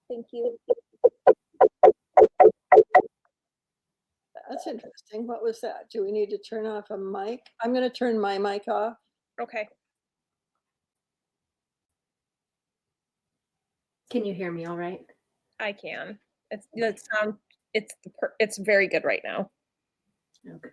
Thank you. That's interesting. What was that? Do we need to turn off a mic? I'm going to turn my mic off. Okay. Can you hear me all right? I can. It's very good right now. Oh, good.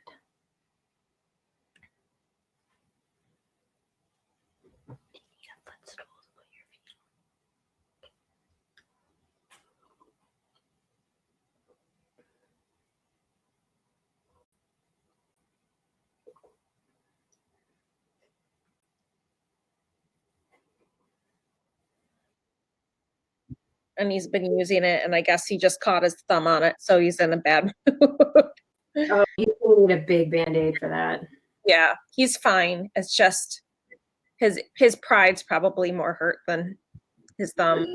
And he's been using it, and I guess he just caught his thumb on it, so he's in a bad mood. Oh, you need a big Band-Aid for that. Yeah, he's fine. It's just his pride's probably more hurt than his thumb.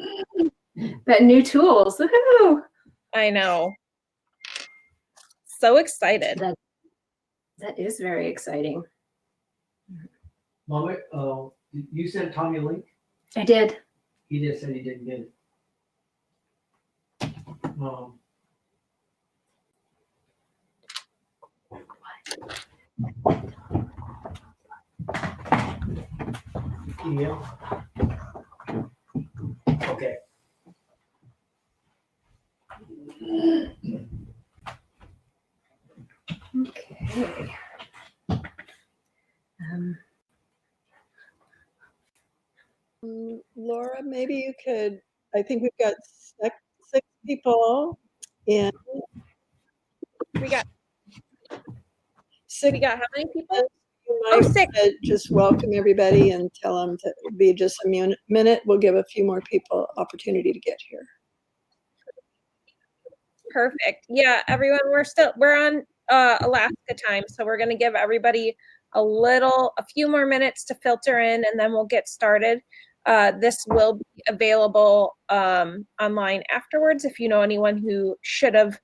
But new tools. Woohoo! I know. So excited. That is very exciting. Mama, you sent Tommy a link? I did. He just said he didn't get it. Email? Okay. Okay. Laura, maybe you could, I think we've got six people and We got six. how many people? You might six. Just welcome everybody and tell them to be just a minute. We'll give a few more people opportunity to get here. Perfect. Yeah, everyone, we're on Alaska time, so we're going to give everybody a few more minutes to filter in, and then we'll get started. This will be available online afterwards if you know anyone who should have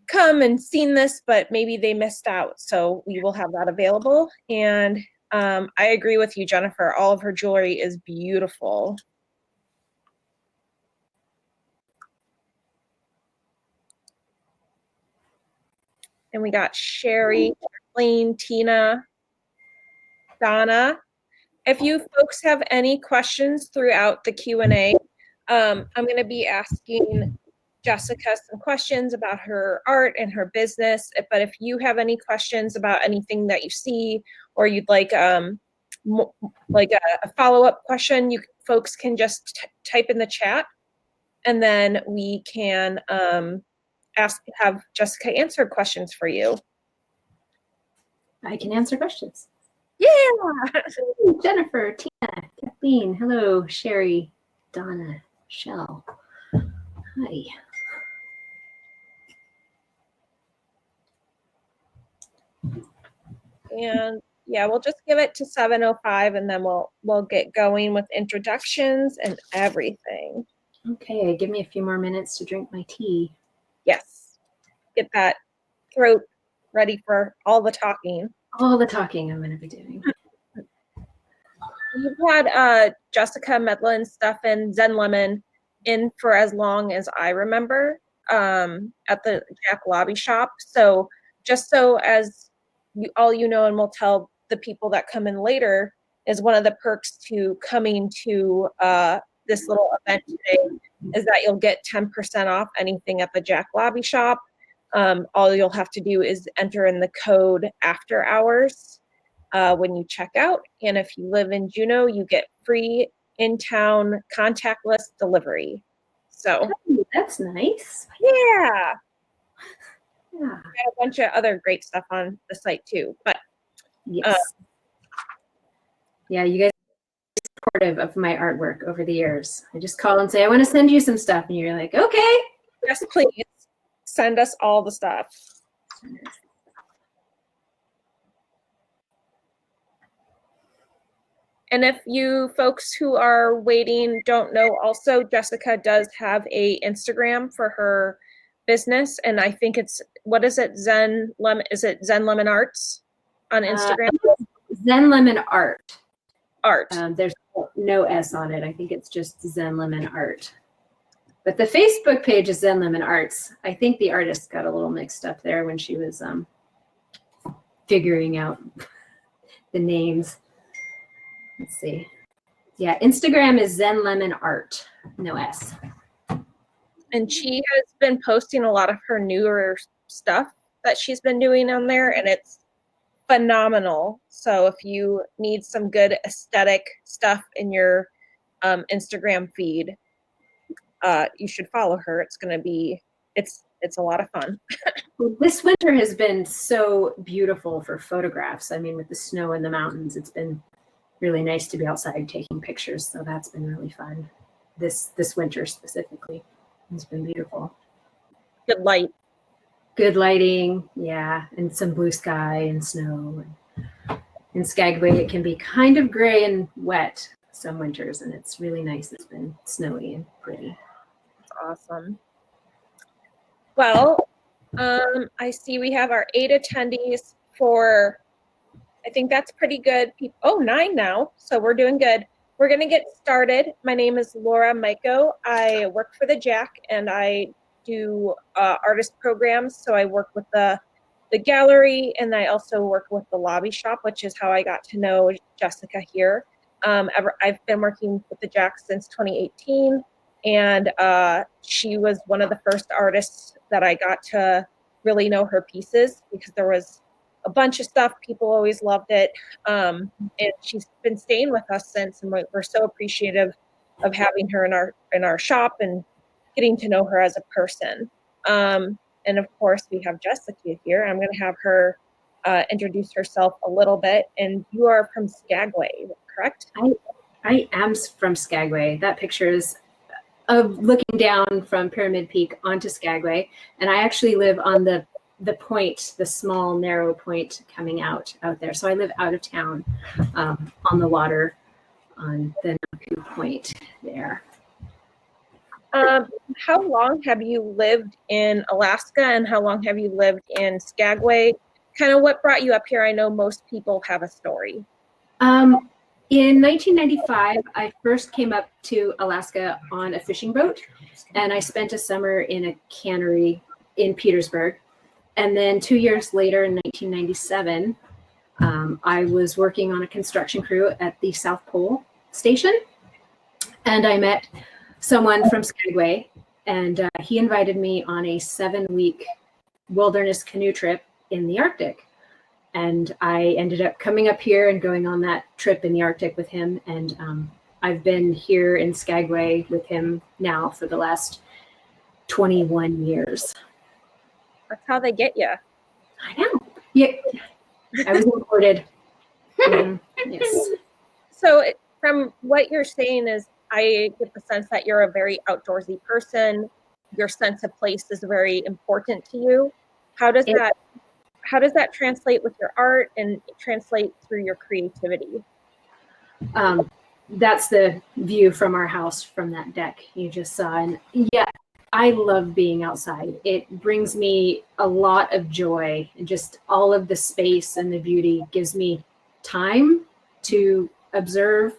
come and seen this, but maybe they missed out. So we will have that available. And I agree with you, Jennifer. All of her jewelry is beautiful. And we got Sherry, Kathleen, Tina, Donna. If you folks have any questions throughout the Q&A, I'm going to be asking Jessica some questions about her art and her business. But if you have any questions about anything that you see, or you'd like a follow-up question, you folks can just type in the chat, and then we can have Jessica answer questions for you. I can answer questions. Yeah. Jennifer, Tina, Kathleen, hello, Sherry, Donna, Shell. Hi. And yeah, we'll just give it to 7:05, and then we'll get going with introductions and everything. Okay, give me a few more minutes to drink my tea. Yes. Get that throat ready for all the talking. All the talking I'm going to be doing. You've had Jessica Medlin stuff in Zen Lemon in for as long as I remember at the Jack Lobby shop. So just so as all you know, and we'll tell the people that come in later, is one of the perks to coming to this little event today is that you'll get 10% off anything at the Jack Lobby shop. All you'll have to do is enter in the code after hours when you check out. And if you live in Juneau, you get free in-town contactless delivery. So that's nice. Yeah. Yeah. We got a bunch of other great stuff on the site too. But yes. Yeah, you guys are supportive of my artwork over the years. I just call and say, I want to send you some stuff. And you're like, okay. Yes, please. Send us all the stuff. And if you folks who are waiting don't know, also Jessica does have a Instagram for her business, and I think it's, what is it? Is it ZenlemonArts on Instagram? ZenlemonArt. Art. There's no S on it. I think it's just ZenlemonArt. But the Facebook page is ZenlemonArts. I think the artist got a little mixed up there when she was figuring out the names. Let's see. Yeah, Instagram is ZenlemonArt, no S. And she has been posting a lot of her newer stuff that she's been doing on there, and it's phenomenal. So if you need some good aesthetic stuff in your Instagram feed, you should follow her. It's going to be, it's a lot of fun. Well, this winter has been so beautiful for photographs. I mean, with the snow in the mountains, it's been really nice to be outside taking pictures. So that's been really fun. This winter specifically, it's been beautiful. Good light. Good lighting, yeah, and some blue sky and snow. In Skagway, it can be kind of gray and wet some winters, and it's really nice. It's been snowy and pretty. That's awesome. Well, I see we have our 8 attendees for, I think that's pretty good. Oh, 9 now, so we're doing good. We're gonna get started. My name is Laura Maiko. I work for the Jack, and I do artist programs. So I work with the gallery, and I also work with the lobby shop, which is how I got to know Jessica here. I've been working with the Jack since 2018, and she was one of the first artists that I got to really know her pieces, because there was a bunch of stuff. People always loved it. And she's been staying with us since, and we're so appreciative of having her in our shop and getting to know her as a person. And of course, we have Jessica here. I'm going to have her introduce herself a little bit. And you are from Skagway, correct? I am from Skagway. That picture is of looking down from Pyramid Peak onto Skagway. And I actually live on the point, the small, narrow point coming out there. So I live out of town on the water on the Naku Point there. How long have you lived in Alaska, and how long have you lived in Skagway? Kind of what brought you up here? I know most people have a story. In 1995, I first came up to Alaska on a fishing boat, and I spent a summer in a cannery in Petersburg. And then 2 years later, in 1997, I was working on a construction crew at the South Pole Station, and I met someone from Skagway, and he invited me on a 7-week wilderness canoe trip in the Arctic. And I ended up coming up here and going on that trip in the Arctic with him. And I've been here in Skagway with him now for the last 21 years. That's how they get you. I know. Yeah, I was imported. Yes. So from what you're saying is, I get the sense that you're a very outdoorsy person. Your sense of place is very important to you. How does that translate with your art and translate through your creativity? That's the view from our house from that deck you just saw. And yeah, I love being outside. It brings me a lot of joy, and just all of the space and the beauty gives me time to observe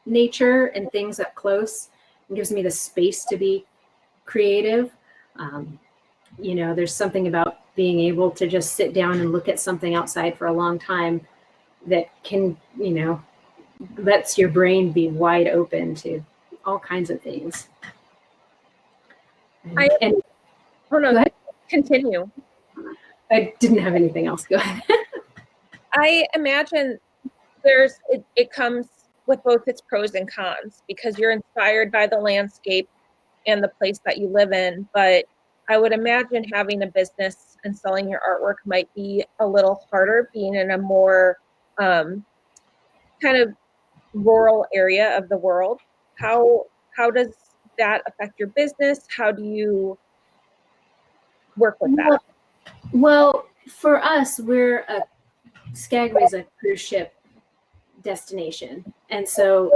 nature and things up close. It gives me the space to be creative. You know, there's something about being able to just sit down and look at something outside for a long time that can, you know, lets your brain be wide open to all kinds of things. Oh no, go ahead. Continue. I didn't have anything else. Go ahead. I imagine it comes with both its pros and cons, because you're inspired by the landscape and the place that you live in. But I would imagine having a business and selling your artwork might be a little harder, being in a more kind of rural area of the world. How does that affect your business? How do you work with that? Well, for us, Skagway's a cruise ship destination. And so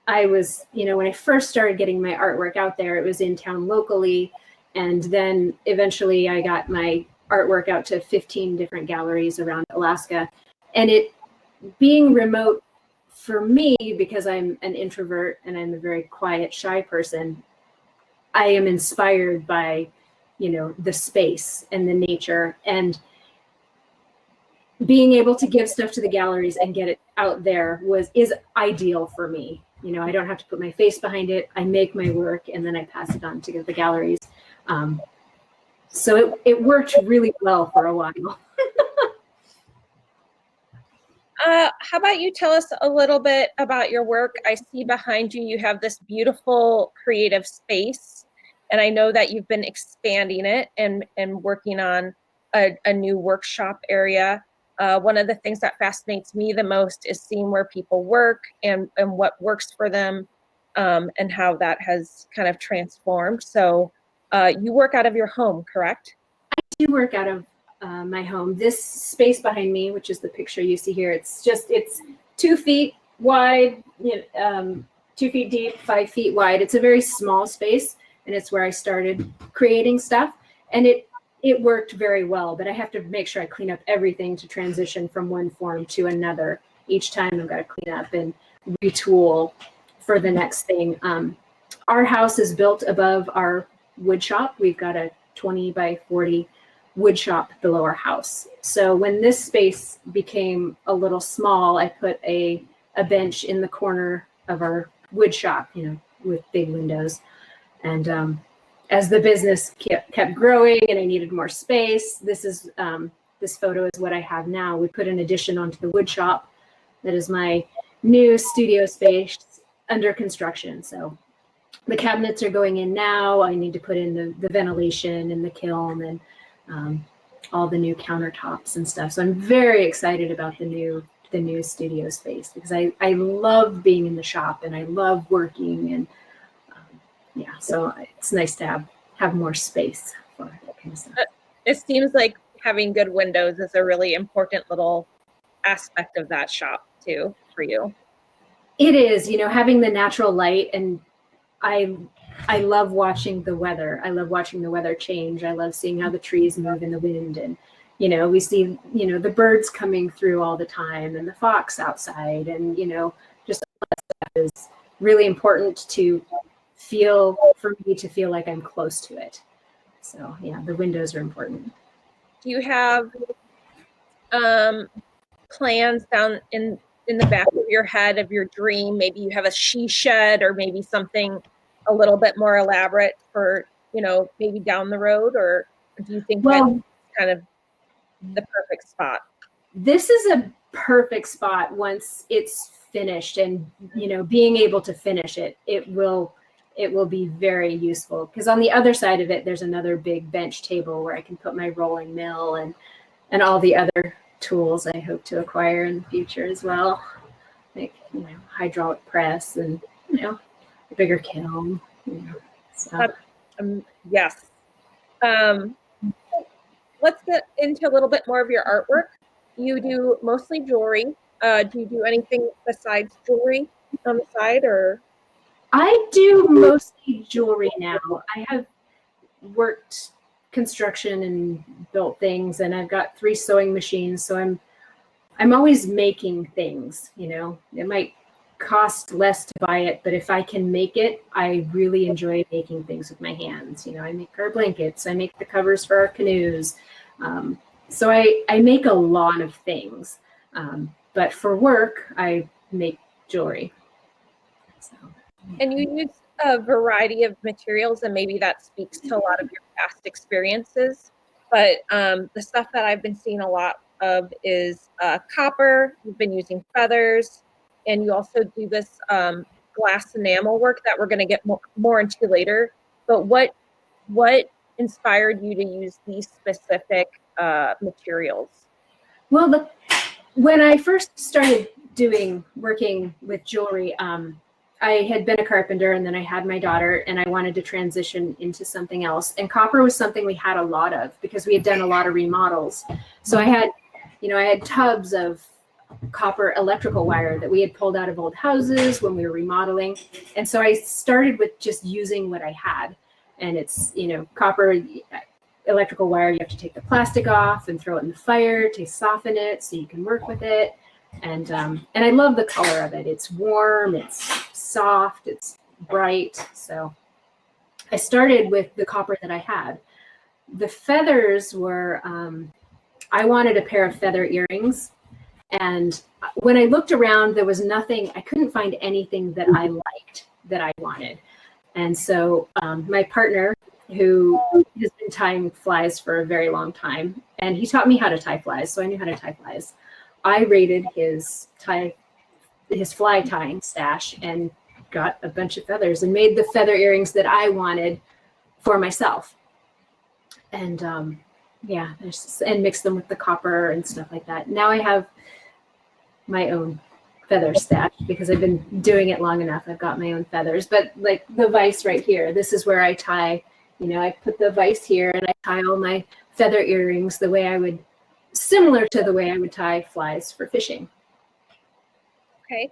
I was, you know, when I first started getting my artwork out there, it was in town locally. And then eventually I got my artwork out to 15 different galleries around Alaska. And it being remote for me, because I'm an introvert and I'm a very quiet, shy person, I am inspired by, you know, the space and the nature, and being able to give stuff to the galleries and get it out there is ideal for me. You know, I don't have to put my face behind it. I make my work and then I pass it on to the galleries. So it worked really well for a while. How about you tell us a little bit about your work? I see behind you, you have this beautiful creative space, and I know that you've been expanding it and working on a new workshop area. One of the things that fascinates me the most is seeing where people work and what works for them, and how that has kind of transformed. So you work out of your home, correct? I do work out of my home. This space behind me, which is the picture you see here, it's 2 feet wide, 2 feet deep, 5 feet wide. It's a very small space, and it's where I started creating stuff. And it worked very well, but I have to make sure I clean up everything to transition from one form to another. Each time I've got to clean up and retool for the next thing. Our house is built above our wood shop. We've got a 20 by 40 wood shop below our house. So when this space became a little small, I put a bench in the corner of our wood shop, you know, with big windows. And as the business kept growing and I needed more space, this photo is what I have now. We put an addition onto the wood shop. That is my new studio space under construction. So the cabinets are going in now. I need to put in the ventilation and the kiln and all the new countertops and stuff. So I'm very excited about the new studio space, because I love being in the shop and I love working, and yeah, so it's nice to have more space for that kind of stuff. It seems like having good windows is a really important little aspect of that shop too for you. It is, you know, having the natural light, and I love watching the weather. I love watching the weather change. I love seeing how the trees move in the wind, and you know, we see, you know, the birds coming through all the time and the fox outside, and you know, just all that stuff is really important for me to feel like I'm close to it. So yeah, the windows are important. Do you have plans down in the back of your head of your dream? Maybe you have a she shed, or maybe something a little bit more elaborate for, you know, maybe down the road, or do you think that's kind of the perfect spot? This is a perfect spot once it's finished, and you know, being able to finish it, it will be very useful, because on the other side of it there's another big bench table where I can put my rolling mill and all the other tools I hope to acquire in the future as well, like, you know, hydraulic press and, you know, a bigger kiln, you know, so. Yes. Let's get into a little bit more of your artwork. You do mostly jewelry. Do you do anything besides jewelry on the side, or? I do mostly jewelry now. I have worked construction and built things, and I've got 3 sewing machines, so I'm always making things, you know. It might cost less to buy it, but if I can make it, I really enjoy making things with my hands. You know, I make our blankets, I make the covers for our canoes. So I make a lot of things, but for work, I make jewelry. So. And you use a variety of materials, and maybe that speaks to a lot of your past experiences. But the stuff that I've been seeing a lot of is copper. You've been using feathers, and you also do this glass enamel work that we're going to get more into later. But what inspired you to use these specific materials? Well, when I first started working with jewelry, I had been a carpenter, and then I had my daughter, and I wanted to transition into something else. And copper was something we had a lot of because we had done a lot of remodels. So I had tubs of copper electrical wire that we had pulled out of old houses when we were remodeling. And so I started with just using what I had. And it's, you know, copper electrical wire, you have to take the plastic off and throw it in the fire to soften it so you can work with it. And I love the color of it. It's warm, it's soft, it's bright. So I started with the copper that I had. The feathers were, I wanted a pair of feather earrings. And when I looked around, there was nothing, I couldn't find anything that I liked that I wanted. And so my partner, who has been tying flies for a very long time, and he taught me how to tie flies, so I knew how to tie flies. I raided his fly tying stash and got a bunch of feathers and made the feather earrings that I wanted for myself. And yeah, and mixed them with the copper and stuff like that. Now I have my own feather stash because I've been doing it long enough. I've got my own feathers, but like the vise right here, this is where I tie, you know, I put the vise here and I tie all my feather earrings the way I would, similar to the way I would tie flies for fishing. Okay.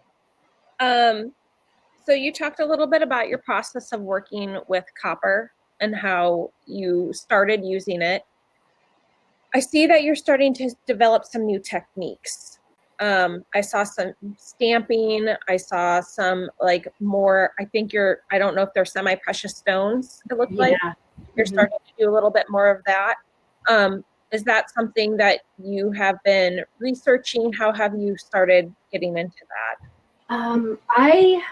So you talked a little bit about your process of working with copper and how you started using it. I see that you're starting to develop some new techniques. I saw some stamping. I saw some like more, I think I don't know if they're semi-precious stones, it looked like. You're starting to do a little bit more of that. Is that something that you have been researching? How have you started getting into that? I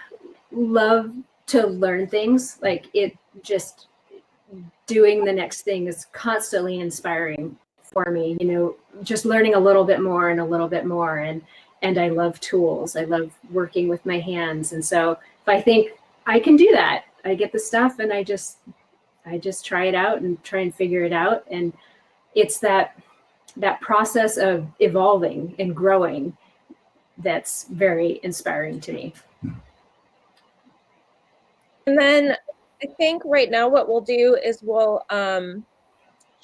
love to learn things. Like it just doing the next thing is constantly inspiring for me, you know, just learning a little bit more and a little bit more. And I love tools. I love working with my hands. And so if I think I can do that, I get the stuff and I just try it out and try and figure it out. And it's that process of evolving and growing that's very inspiring to me. And then I think right now what we'll do is we'll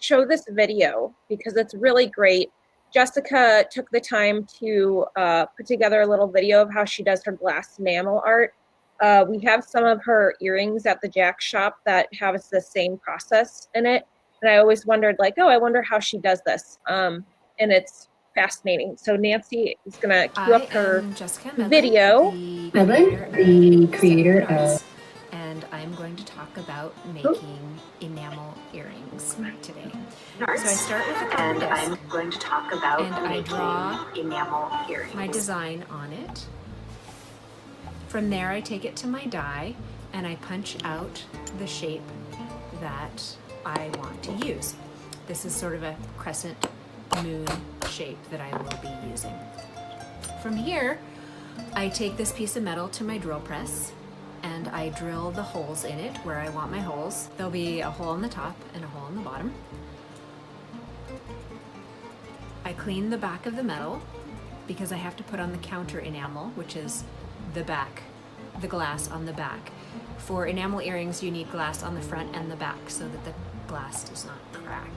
show this video because it's really great. Jessica took the time to put together a little video of how she does her glass enamel art. We have some of her earrings at the Jack shop that have the same process in it. And I always wondered like, oh, I wonder how she does this. And it's fascinating. So Nancy is gonna cue up her video. The creator of, and I'm going to talk about making enamel earrings today. So I start with a copper disc, I'm going to talk about and I draw enamel earrings. My design on it. From there, I take it to my die and I punch out the shape that I want to use. This is sort of a crescent moon shape that I will be using. From here, I take this piece of metal to my drill press and I drill the holes in it where I want my holes. There'll be a hole on the top and a hole on the bottom. I clean the back of the metal because I have to put on the counter enamel, which is the back, the glass on the back. For enamel earrings, you need glass on the front and the back so that the glass does not crack.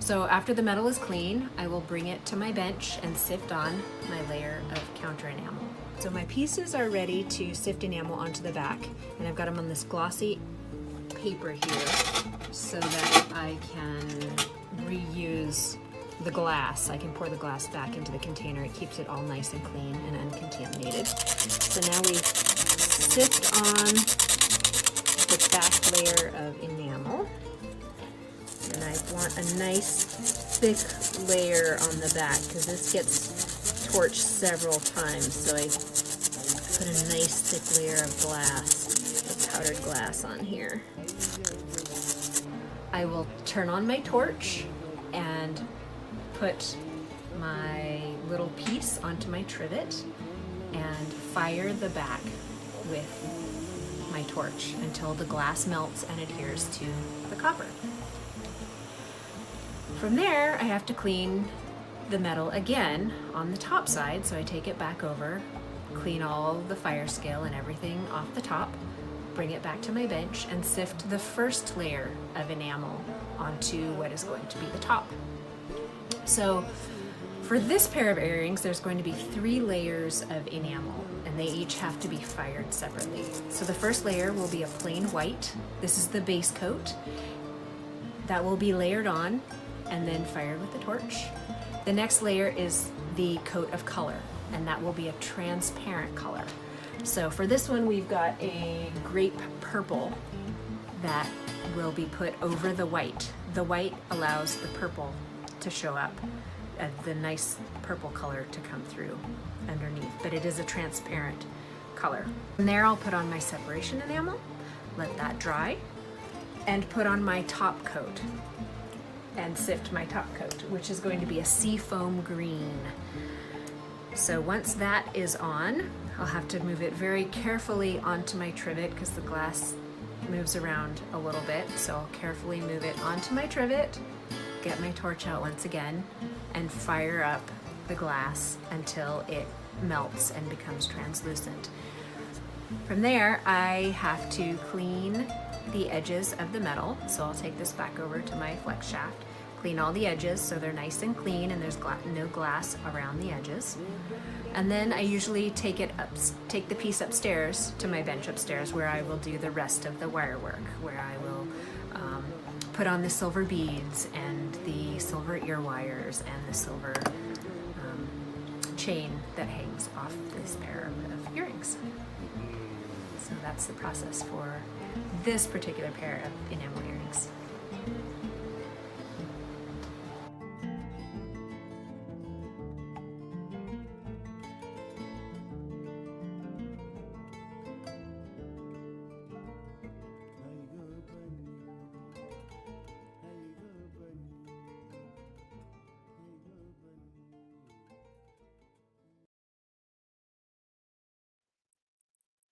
So after the metal is clean, I will bring it to my bench and sift on my layer of counter enamel. So my pieces are ready to sift enamel onto the back, and I've got them on this glossy paper here so that I can reuse the glass. I can pour the glass back into the container. It keeps it all nice and clean and uncontaminated. So now we sift on the back layer of enamel. And I want a nice thick layer on the back because this gets torched several times. So I put a nice thick layer of glass, of powdered glass on here. I will turn on my torch and put my little piece onto my trivet and fire the back with my torch until the glass melts and adheres to the copper. From there, I have to clean the metal again on the top side, so I take it back over, clean all the fire scale and everything off the top, bring it back to my bench, and sift the first layer of enamel onto what is going to be the top. So for this pair of earrings, there's going to be 3 layers of enamel, and they each have to be fired separately. So the first layer will be a plain white. This is the base coat. That will be layered on and then fired with the torch. The next layer is the coat of color, and that will be a transparent color. So for this one, we've got a grape purple that will be put over the white. The white allows the purple to show up, the nice purple color to come through underneath, but it is a transparent color. From there, I'll put on my separation enamel, let that dry, and put on my top coat and sift my top coat, which is going to be a seafoam green. So once that is on, I'll have to move it very carefully onto my trivet because the glass moves around a little bit. So I'll carefully move it onto my trivet, get my torch out once again, and fire up the glass until it melts and becomes translucent. From there, I have to clean the edges of the metal. So I'll take this back over to my flex shaft, clean all the edges so they're nice and clean and there's no glass around the edges. And then I usually take the piece upstairs to my bench upstairs where I will do the rest of the wire work, where I will put on the silver beads and the silver ear wires and the silver chain that hangs off this pair of earrings. So that's the process for this particular pair of enamel earrings.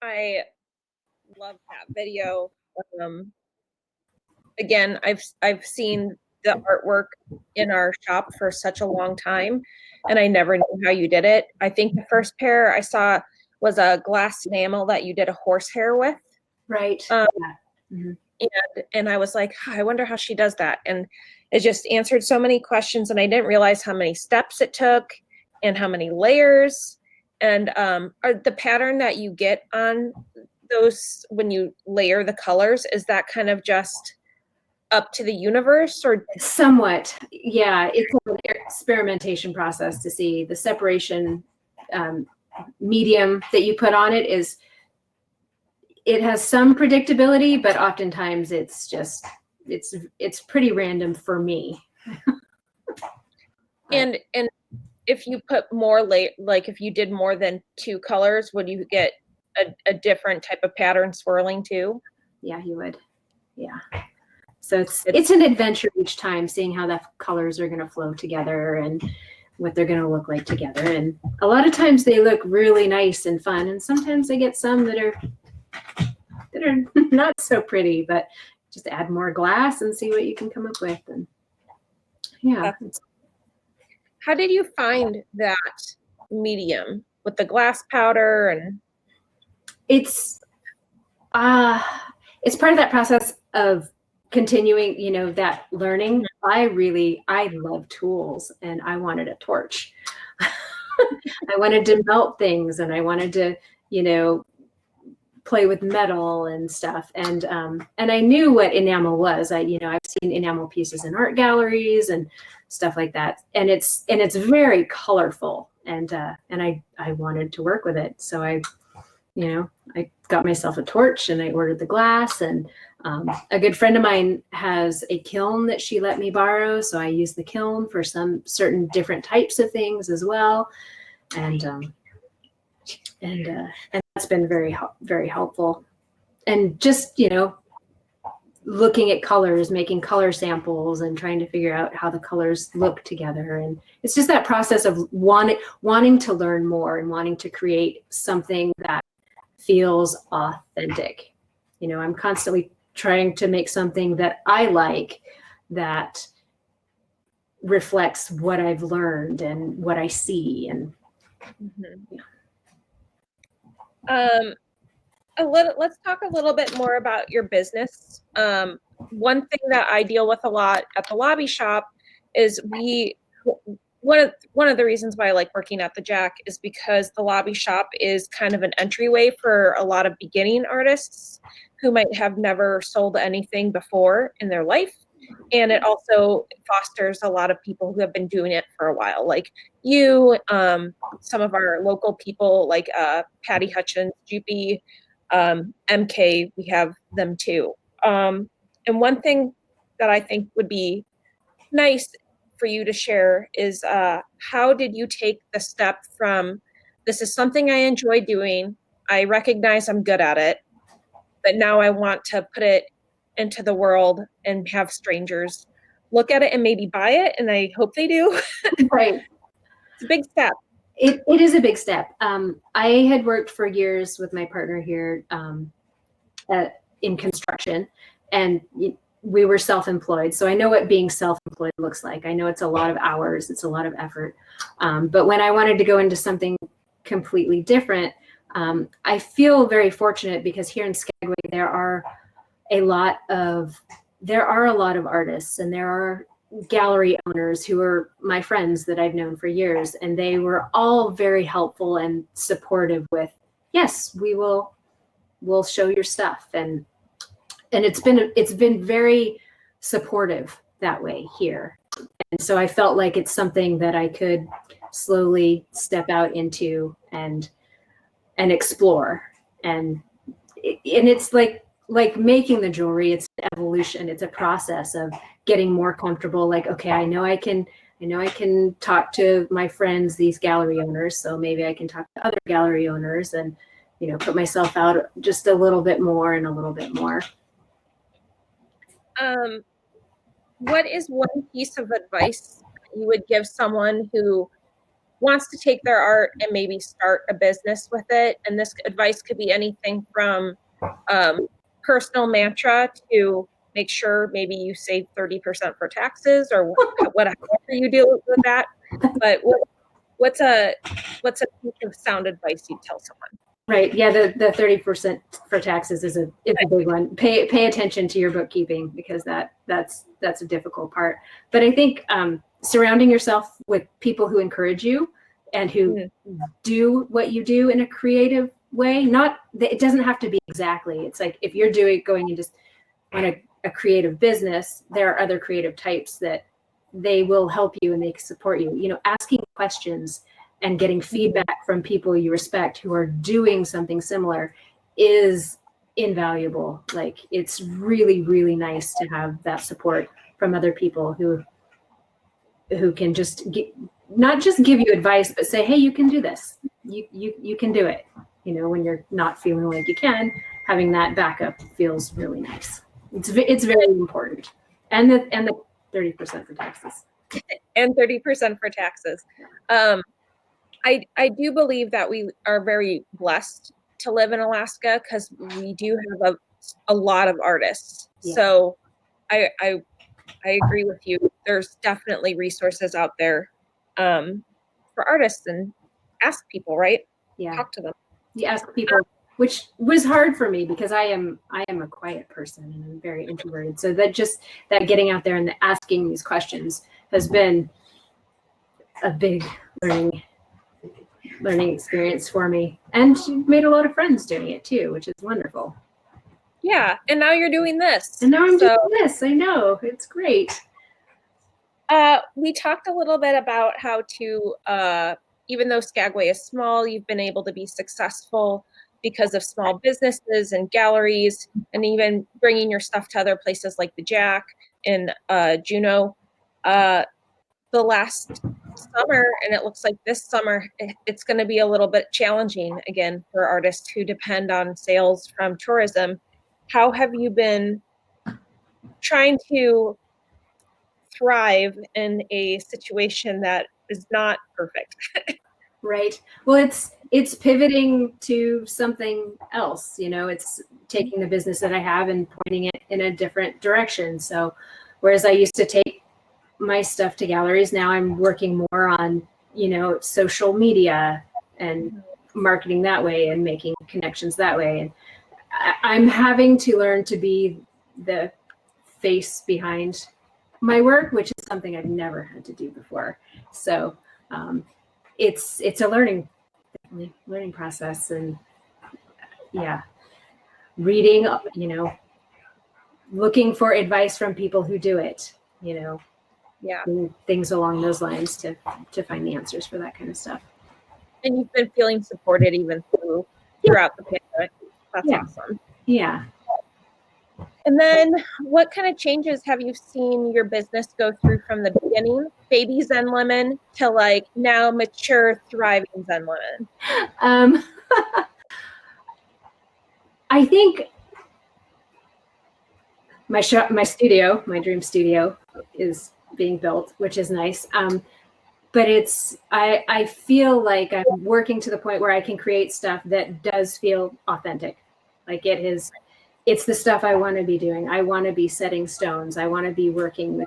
I love that video. Again, I've seen the artwork in our shop for such a long time, and I never knew how you did it. I think the first pair I saw was a glass enamel that you did a horsehair with. Right. Um, Yeah. Mhm. and I was like, I wonder how she does that. And it just answered so many questions, and I didn't realize how many steps it took and how many layers. And are the pattern that you get on those when you layer the colors, is that kind of just up to the universe, or Somewhat, yeah. It's an experimentation process to see the separation medium that you put on it it has some predictability, but oftentimes it's pretty random for me. and if you put more like if you did more than 2 colors, would you get a different type of pattern swirling too? Yeah, you would. Yeah. So it's an adventure each time, seeing how the colors are going to flow together and what they're going to look like together. And a lot of times they look really nice and fun, and sometimes I get some that are not so pretty, but just add more glass and see what you can come up with. And yeah. How did you find that medium with the glass powder? And It's part of that process of continuing, that learning. I love tools, and I wanted a torch. I wanted to melt things, and I wanted to, play with metal and stuff. And I knew what enamel was. I've seen enamel pieces in art galleries and stuff like that. And it's very colorful, and I wanted to work with it. So I got myself a torch and I ordered the glass, and a good friend of mine has a kiln that she let me borrow. So I use the kiln for some certain different types of things as well. And that's been very, very helpful. And just, looking at colors, making color samples and trying to figure out how the colors look together. And it's just that process of wanting to learn more and wanting to create something that feels authentic. I'm constantly trying to make something that I like, that reflects what I've learned and what I see. And let's talk a little bit more about your business. One thing that I deal with a lot at the lobby shop is one of the reasons why I like working at the Jack is because the lobby shop is kind of an entryway for a lot of beginning artists who might have never sold anything before in their life. And it also fosters a lot of people who have been doing it for a while, like you, some of our local people like Patty Hutchins, Jupy, MK, we have them too. And one thing that I think would be nice for you to share is how did you take the step from this is something I enjoy doing, I recognize I'm good at it, but now I want to put it into the world and have strangers look at it and maybe buy it, and I hope they do. Right. It's a big step. It is a big step. I had worked for years with my partner here in construction, and we were self-employed. So I know what being self-employed looks like. I know it's a lot of hours, it's a lot of effort. But when I wanted to go into something completely different, I feel very fortunate because here in Skagway, there are a lot of artists, and there are gallery owners who are my friends that I've known for years, and they were all very helpful and supportive with, yes, we'll show your stuff, and it's been very supportive that way here. And so I felt like it's something that I could slowly step out into and explore, and it's like making the jewelry. It's an evolution. It's a process of getting more comfortable. Like, okay, I know I can talk to my friends, these gallery owners. So maybe I can talk to other gallery owners and, put myself out just a little bit more and a little bit more. What is one piece of advice you would give someone who wants to take their art and maybe start a business with it? And this advice could be anything from personal mantra to make sure maybe you save 30% for taxes, or whatever you do with that. But what's a piece of sound advice you'd tell someone? Right. Yeah. The 30% for taxes is a big one. Pay attention to your bookkeeping, because that's a difficult part. But I think surrounding yourself with people who encourage you and who do what you do in a creative way. It doesn't have to be exactly. It's like if you're going into on a creative business, there are other creative types that they will help you and they can support you. Asking questions and getting feedback from people you respect who are doing something similar is invaluable. Like, it's really, really nice to have that support from other people who can just not just give you advice, but say, hey, you can do this. You can do it. When you're not feeling like you can, having that backup feels really nice. It's very important. And the 30% for taxes. And 30% for taxes. I do believe that we are very blessed to live in Alaska because we do have a lot of artists. Yeah. So I agree with you. There's definitely resources out there for artists, and ask people, right? Yeah. Talk to them. You ask people, which was hard for me because I am a quiet person and I'm very introverted. So that getting out there and asking these questions has been a big learning experience for me, and made a lot of friends doing it too, which is wonderful. Yeah, and now you're doing this. And now I'm doing this. I know, it's great. We talked a little bit about how to, even though Skagway is small, you've been able to be successful because of small businesses and galleries, and even bringing your stuff to other places like the Jack and Juneau. The last summer, and it looks like this summer, it's going to be a little bit challenging again for artists who depend on sales from tourism. How have you been trying to thrive in a situation that is not perfect? Right. Well, it's pivoting to something else. It's taking the business that I have and pointing it in a different direction. So whereas I used to take my stuff to galleries, now I'm working more on, social media and marketing that way and making connections that way. And I'm having to learn to be the face behind my work, which is something I've never had to do before. So it's a learning process, and reading, looking for advice from people who do it, things along those lines to find the answers for that kind of stuff. And you've been feeling supported even throughout the pandemic. That's awesome. Yeah. And And then what kind of changes have you seen your business go through from the beginning, baby Zen Lemon, to like now mature, thriving Zen Lemon? Um, I think my studio, my dream studio, is being built, which is nice. But I feel like I'm working to the point where I can create stuff that does feel authentic. Like it's the stuff I want to be doing. I want to be setting stones. I want to be working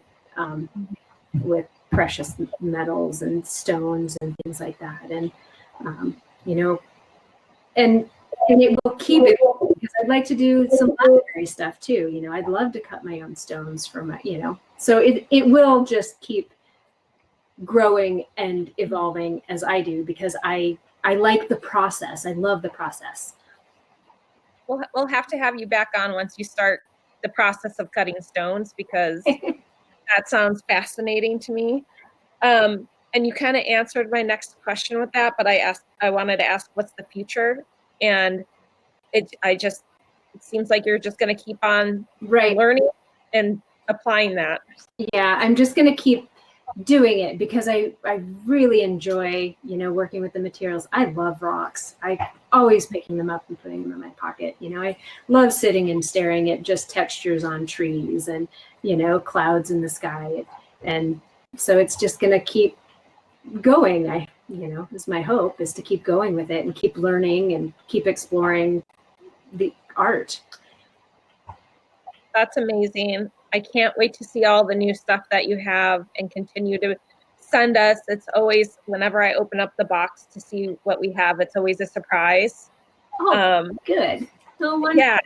with precious metals and stones and things like that. And you know, and it will keep it, because I'd like to do some lapidary stuff too. You know, I'd love to cut my own stones for my, you know, so it will just keep growing and evolving as I do, because I like the process. I love the process. We'll have to have you back on once you start the process of cutting stones, because that sounds fascinating to me. And you kind of answered my next question with that, but I wanted to ask, what's the future? And it seems like you're just going to keep on learning and applying that. Yeah, I'm just going to keep doing it because I really enjoy, you know, working with the materials. I love rocks. I always picking them up and putting them in my pocket. You know, I love sitting and staring at just textures on trees and, you know, clouds in the sky. And so it's just going to keep going. You know, is my hope, is to keep going with it and keep learning and keep exploring the art. That's amazing. I can't wait to see all the new stuff that you have and continue to send us. It's always, whenever I open up the box to see what we have, it's always a surprise. Oh, good. So yeah.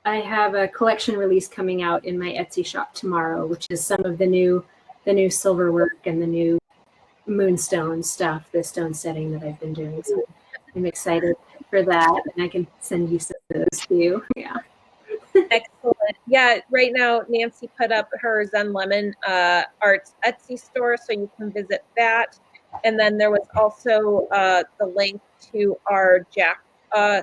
I have a collection release coming out in my Etsy shop tomorrow, which is some of the new silver work and the new moonstone stuff, the stone setting that I've been doing. So I'm excited for that, and I can send you some of those too. Yeah. Excellent. Yeah, right now Nancy put up her ZenlemonArts Etsy store, so you can visit that. And then there was also the link to our Jack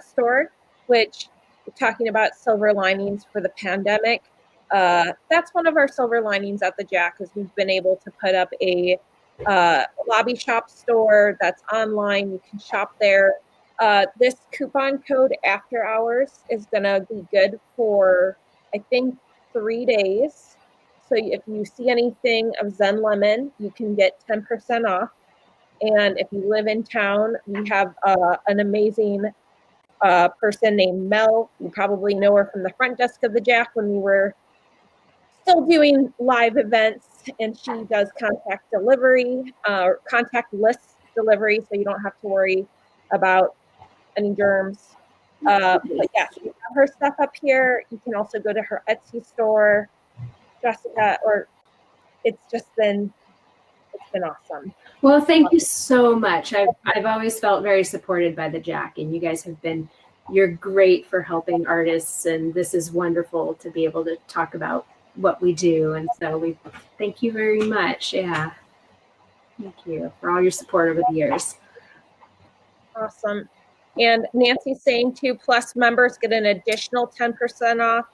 store, which we're talking about silver linings for the pandemic. That's one of our silver linings at the Jack, is we've been able to put up a lobby shop store that's online. You can shop there. This coupon code after hours is gonna be good for, I think, 3 days. So if you see anything of Zen Lemon, you can get 10% off. And if you live in town, we have an amazing person named Mel. You probably know her from the front desk of the Jack when we were still doing live events, and she does contact delivery, contactless delivery, so you don't have to worry about any germs. But yeah, we have her stuff up here. You can also go to her Etsy store, Jessica, or it's been awesome. Well, thank you so much. I've always felt very supported by the Jack, and you guys you're great for helping artists, and this is wonderful to be able to talk about what we do. And so thank you very much. Yeah. Thank you for all your support over the years. Awesome. And Nancy's saying too, Plus members get an additional 10% off.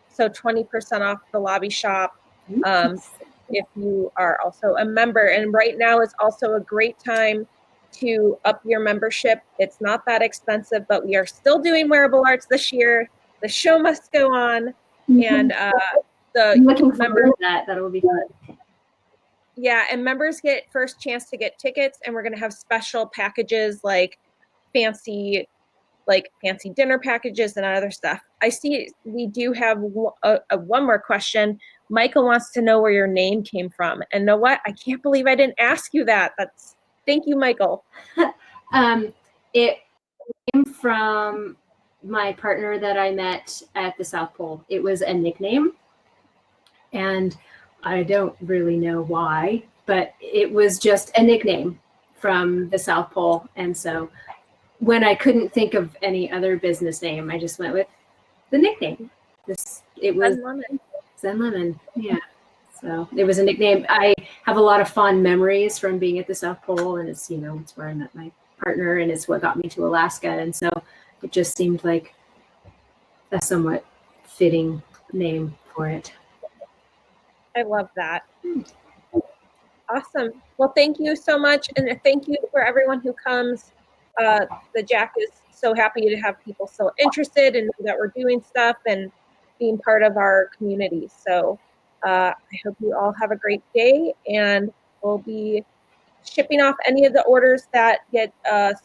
So 20% off the lobby shop. If you are also a member. And right now is also a great time to up your membership. It's not that expensive, but we are still doing wearable arts this year. The show must go on. And I'm looking forward to that. That'll be fun. Yeah, and members get first chance to get tickets, and we're gonna have special packages like fancy dinner packages and other stuff. I see we do have one more question. Michael wants to know where your name came from. And know what? I can't believe I didn't ask you that. Thank you, Michael. It came from my partner that I met at the South Pole. It was a nickname, and I don't really know why, but it was just a nickname from the South Pole. And so when I couldn't think of any other business name, I just went with the nickname. It was Zen Lemon. Yeah. So it was a nickname. I have a lot of fond memories from being at the South Pole, and it's where I met my partner, and it's what got me to Alaska. And so it just seemed like a somewhat fitting name for it. I love that. Awesome. Well, thank you so much. And thank you for everyone who comes. The Jack is so happy to have people so interested and know that we're doing stuff and being part of our community. So I hope you all have a great day, and we'll be shipping off any of the orders that get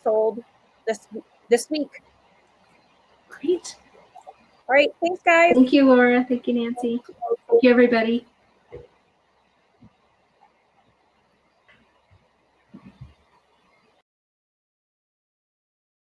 sold this week. Great. All right. Thanks, guys. Thank you, Laura. Thank you, Nancy. Thank you, everybody.